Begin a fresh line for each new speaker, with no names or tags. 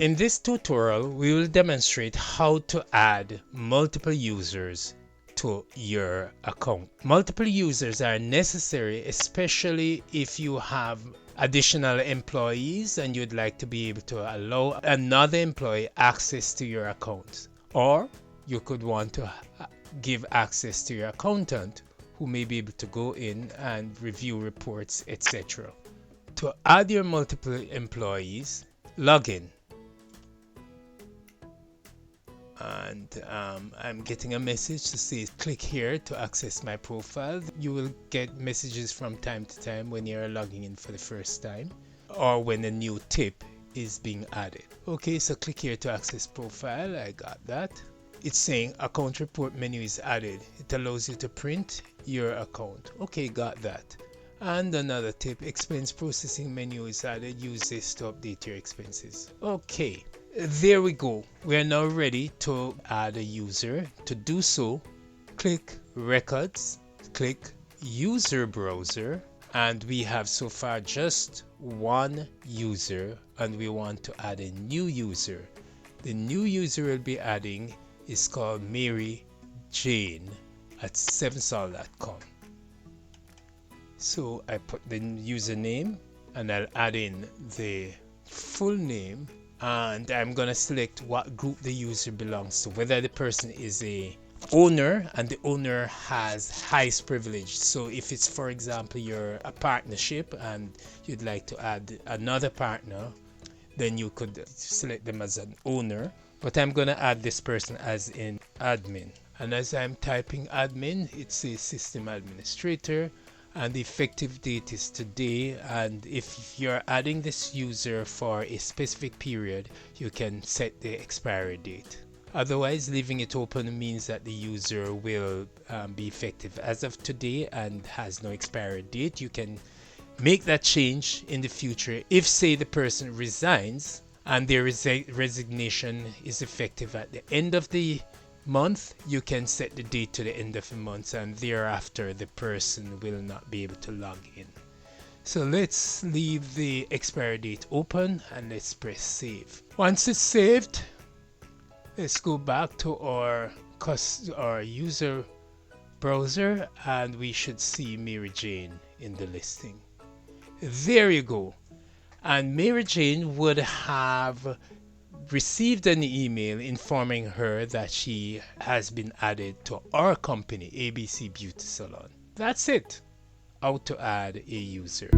In this tutorial, we will demonstrate how to add multiple users to your account. Multiple users are necessary, especially if you have additional employees and you'd like to be able to allow another employee access to your account. Or you could want to give access to your accountant who may be able to go in and review reports, etc. To add your multiple employees, log in. And I'm getting a message to say click here to access my profile. You will get messages from time to time when you're logging in for the first time or when a new tip is being added. Okay, so click here to access profile. I got that. It's saying account report menu is added. It allows you to print your account. Okay, got that. And another tip, expense processing menu is added. Use this to update your expenses. Okay, there we go. We are now ready to add a user. To do so, click records, click user browser, and we have so far just one user and we want to add a new user. The new user we'll be adding is called Mary Jane at 7sol.com. So I put the username and I'll add in the full name, and I'm gonna select what group the user belongs to, whether the person is a owner and the owner has highest privilege. So if it's, for example, you're a partnership and you'd like to add another partner, then you could select them as an owner. But I'm gonna add this person as in admin, and as I'm typing admin, it says system administrator, and the effective date is today. And if you're adding this user for a specific period, you can set the expiry date. Otherwise, leaving it open means that the user will be effective as of today and has no expiry date. You can make that change in the future if, say, the person resigns and their resignation is effective at the end of the month. You can set the date to the end of the month, and thereafter the person will not be able to log in. So let's leave the expiry date open and let's press save. Once it's saved, let's go back to our user browser and we should see Mary Jane in the listing. There you go. And Mary Jane would have received an email informing her that she has been added to our company, ABC Beauty Salon. That's it. How to add a user.